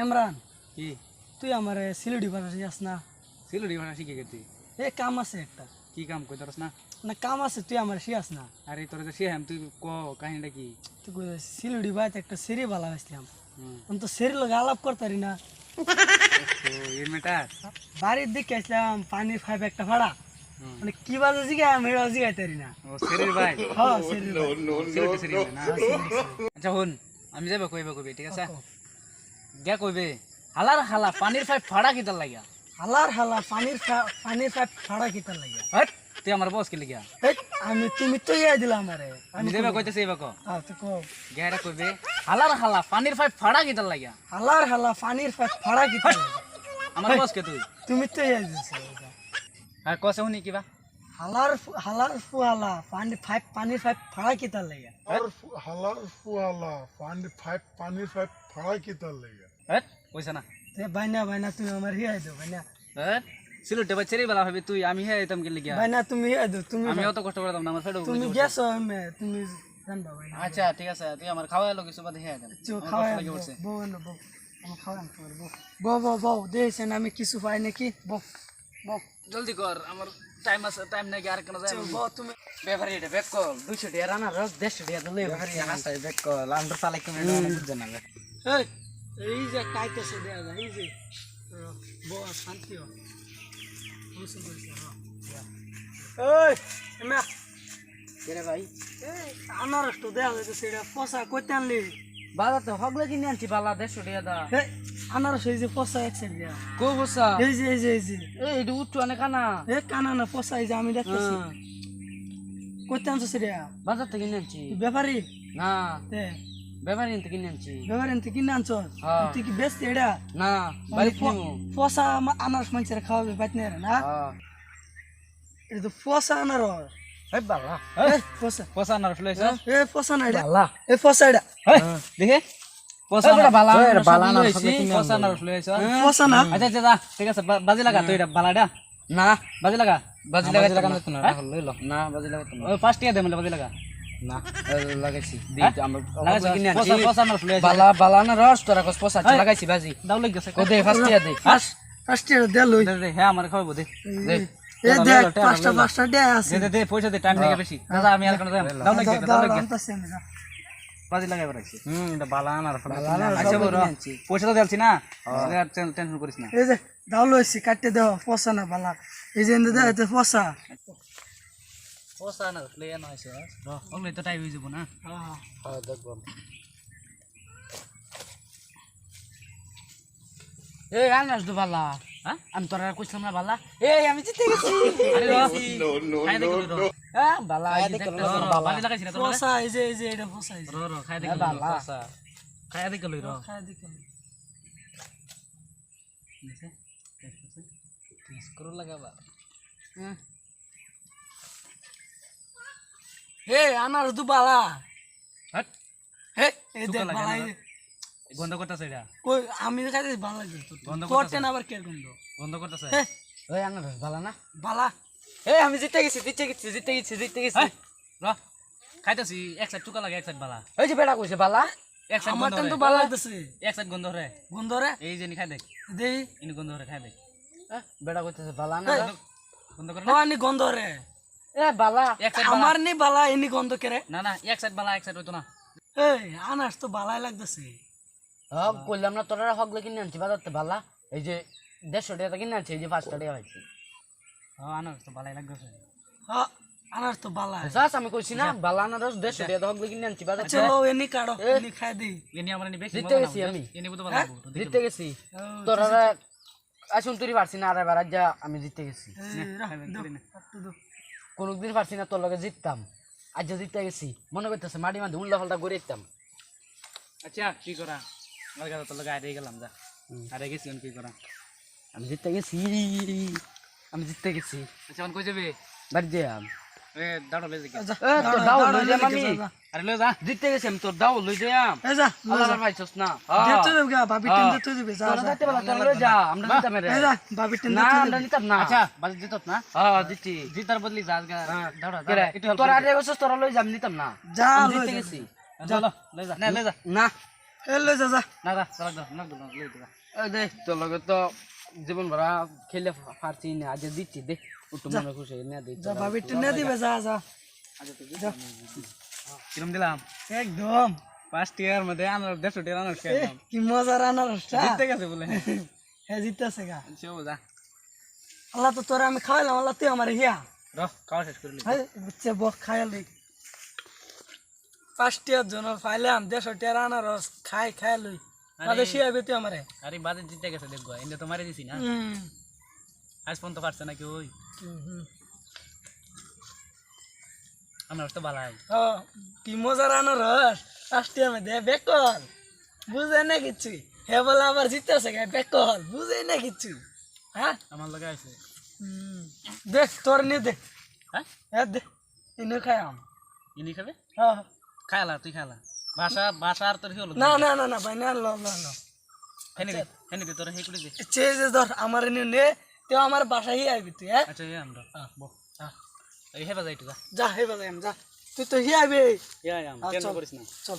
ইমরান কি তুই আমার সিলেটি ভাষা শিখাস না? সিলেটি ভাষা শিখে গেছি। এ কাম আছে একটা কি কাম কই তোরস না? না, কাম আছে, তুই আমার শিখাস না? আরে তোর যে শিখাম তুই ক কাহিনীটা কি? তুই কই সিলেটি ভাইতে একটা সেরি বালা হয়েছিলাম, হুম। আমি তো সেরি লোক আলাপ করতারি না। তো এই মেটার বাড়ির দিকে আসলাম, পানির পাইপ একটা ভাড়া, মানে কি বাজে জিগাই আমি এটাও জিগাইতারি না। ও সেরির ভাই হ্যাঁ সেরি ভাই। সিলেটি সেরি না। হ্যাঁ, সেরি, সেরি। আচ্ছা হন আমি যাবে কইবে কইবে ঠিক আছে কও। গিয়া কইবে হালার হালা পানির পাইপ ফাড়া কিতার লাগিয়া। হালার হালা পানির পাইপ ভাড়া কিতার লাগিয়া? হট তুই আমার বস কে লাগিয়া এই, তুমি তো ইয়া দিলা আমারে। আমি যাবে কইতেছি এবার ক হ্যাঁ তুই কও। গিয়া কইবে হালার হালা পানির পাইপ ফাড়া কিতার লাগিয়া। হালার হালা পানির পাইপ ভাড়া কিতার লাগিয়া? আমার বস কে তুই তুমি তো ইয়া দিছো। আর কসে শুনি কিবা হালার ফুয়ালা পানির পাইপ ভাড়া কিতার লাগিয়া? হালার ফুয়ালা পানির পাইপ ফাড়া কি তার লেগে? হট কইছ না তে বাইনা তুমি আমার হিয়াই দাও বাইনা। হট সিলেটে বাই ছেড়ে বেলা হবে তুই আমি হে আইতাম কে লাগিয়া। বাইনা তুমি হিয়াই দাও, তুমি আমি অত কষ্ট করতাম না আমার ফেডো তুমি গেছো আমি, তুমি জানবা বাইনা। আচ্ছা ঠিক আছে তুই আমার খাওয়া লোক কিছু বাদে হে আইতাম চো খাওয়াই বউ না বউ, আমি খাওয়াই বউ দেখছেন আমি কিছু পাই নাকি? বউ বউ জলদি কর আমার টাইম আছে টাইম নাই আর কেন যায় বউ তুমি বেভারি এটা বেক কল 200 টাকা রানা রস 150 টাকা দিলে বেভারি হাসাই বেক কল আমরা চালাই কি মেডা না বুঝছ না এই এই যে কাইতেছে দেয়া যায়, এই যে বউ শান্তি হ বুঝছ এই এমা কেরে ভাই এই আনারস তো দেয়া যায়, সেটা পচা কইতে আনলি? বাজার তো হগলে কিনে আনছি বালা 150 টাকা দা এই আনারস এই যে পচা এক সাইড দেয়া, কো বসা এই যে এই যে এই যে এই এটা উঠু অনেক কানা এ কানা না পচা, এই যে আমি দেখতেছি। কইতে আনছো সেটা? বাজার থেকে কিনে আনছি ব্যাপারি না তে বেভারি থেকে কিনে আনছি ব্যাপারি তুই কিনে আনছো? হ্যাঁ। তুই কি বেচতে এটা? না বাড়ি কিনু পচা আনারস মানুষের খাওয়াবে বাইতে না না, হ্যাঁ এটা তো পচা আনারস। এই বালা এই পচা, পসা না ফ্লেস এ পচা না এটা, বালা এ পচা এটা, দেখে পসা না বালা বালা না পসা না ফ্লেস পচা না। আচ্ছা আচ্ছা যা ঠিক আছে বাজি লাগা তুই এটা বালাডা না বাজি লাগা বাজি লাগা না লই ল না বাজি লাগা ওই 5 টাকা দে মানে বাজি লাগা না লাগাইছি দি আমরা লাগাইছি কিনে আনছি পসা না ফ্লেস বালা না রস তোরা কস পসা লাগাইছি বাজি দাও লাগ গেছে কো দে ফার্স্ট টাকা দে ফার্স্ট ইয়ার দে লই দে দে হ্যাঁ আমার খাওয়াবো দে দে এ দেখ পাঁচটা দে আছে। দে দে পয়সা দে টাইম লাগে বেশি দাদা আমি আর কোন দাও লাগ গেছে দাও লাগ গেছে আনতাছি আমি যা। বাজি লাগাই বরাইছি এটা বালা না বালা না, আচ্ছা সব বড় কিনে আনছি। পয়সা তো দিলছি না টেনশন করিস না এই যে দাও লইছি কাটতে দাও, পচা না বালা, এই যে এনে দে এতে পচা। পয়সা না ফ্লে না হইছে ওগুলো তো টাইম হই যাব না হ্যাঁ হ্যাঁ দেখব এই আনাস তো বালা হ্যাঁ আমি তোরা কইছিলাম না বালা এই আমি জিতে গেছি আরে খাই দেখো র হ্যাঁ বালা খাই এই দেখো দেখো র বাজি লাগাইছি না তোরা পচা, এই যে এটা পচা, এই যে র খাই দেখো বালা। পয়সা খাই দেখো র খাই দেখো। স্ক্রু লাগাবা হে আনারস দু বালা, হট হে এই শুকা দেখ লাগে বালা, না? এই যে। বন্ধ করতেছে এটা কই আমি খাইতে ভালো লাগে বন্ধ তো, করতেছে। করতে না আবার কে গন্ধ। বন্ধ করতেছে হে ওই আনাস বালা না বালা, এই আমি জিতে গেছি র খাইতেছি এক সাইড চুকা লাগে এক সাইড বালা ওই যে বেড়া কইছে বালা এক সাইড আমার গন্ধ তো রে ভালো লাগতেছে এক সাইড গন্ধ রে গন্ধ রে। এই যে নি খাই দেখ দেই ইনি গন্ধ রে খাই দেখ বেড়া কইতেছে বালা না এই, বন্ধ করে না হ্যাঁ নি গন্ধ রে, এ বালা এক সাইড বালা আমার নি বালা এনি গন্ধ কে রে। না না এক সাইড বালা এক সাইড হইতো না এই আনারস তো বালাই লাগতেছে। হ্যাঁ কইলাম না তোরা হগলে কিনে আনছি বাজারতে বালা এই যে 150 টাকা কিনে আনছি এই যে 5 টাকা হইছে হ্যাঁ আনার তো বালাই লাগতেছে হ্যাঁ আনারস তো বালা। জাস আমি কইছি না বালা না রস 150 টাকা হগলে কিনে আনছি বাজারতে চলো এনি কাটো, এনি খাই দেই। এনি আমার নি বেশি জিতে গেছি আমি। এনি বুঝতে পারবো জিতে গেছি তোরা আসুন তুই পারছি না আর এবার আজ আমি জিতে গেছি কোনদিন পারছি না তোর লগে জিততাম আজ জিতে গেছি মনে করতেছে মাটি মাঝে উল্লা ফাল্টা করে দিতাম আচ্ছা কি করা আমার কাছে তো লাগা আইরে গেলাম যা আরে গেছি কি করা আমি জিতে গেছি আচ্ছা অন কই যাবে বাড়ি যাম এ দাঁড়া লই যা তোর দাও লই যাম আমি আরে লই যা জিতে গেছি আমি তোর দাও লই যাম এই যা আল্লাহর ভাইছস না দেখতে দেব গা ভাবি টেন দেখতে দিবে যা তোরা যা। যাইতে বলা তোরা লই যা আমরা জিতাম রে এই যা ভাবি টেন না দেখতে আমরা দিবে। নিতাম না আচ্ছা বাজি জিতত না হ্যাঁ জিতি জিতার বদলি যা দাঁড়া কেরে একটু হেল্প তোরা আরে বছর তোরা লই যাম নিতাম না যা আমি লই জিতে যা। গেছি চলো লই যা না লই যা না এলো যা যা না না চালাক দাও না দাও লই দিবা দেখ তোর লগে তো জীবন ভরা খেলে পারছি না আজ দিচ্ছি দেখ একটু মনে খুশি না দিই যা ভাবি টেনে দিবে যা যা যা কিরম দিলাম একদম ফার্স্ট ইয়ার মধ্যে আনার 150 টাকা আনার খেলাম কি মজার আনারসটা জিততে গেছে বলে হ্যাঁ জিততেছে গা চো যা আল্লাহ তো তোরা আমি খাওয়াইলাম আল্লাহ তুই আমার হিয়া রহ খাওয়া শেষ করলি হ্যাঁ বুঝছে বক খাইলি ফার্স্ট ইয়ার জন্য ফাইলাম 150 টাকা আনারস খাইলই তাদের শিয়াবে তুই আমারে আরে বাজে জিততে গেছে দেখো এনে তো মারি দিছি না আজ পর্যন্ত পারছে নাকি ওই আমার তো বালাই ও কি মজার আনারস ফার্স্ট ইয়ার মধ্যে বেকল বুঝে না কিছু হে বলে আবার জিতেছে গে বেকল বুঝে না কিছু হ্যাঁ আমার লগে আছে দেখ তোর নে দে হ্যাঁ হ্যাঁ দে ইনে খাইম ইনি খাবে হ্যাঁ খাইলা তুই খাইলা ভাষা আর তোর কি হলো না না না না ভাই না ল ল ল হেনি দে তোর হে করে দে চেয়ে ধর আমার এনে নে তুই আমার বাসায় আইবি তুই হ্যাঁ আচ্ছা এই আমরা বহ এই হেবা যাইতো যা যা হে বাজাই যা তুই তো হি আইবি ইয়া আম কেন করিস না চল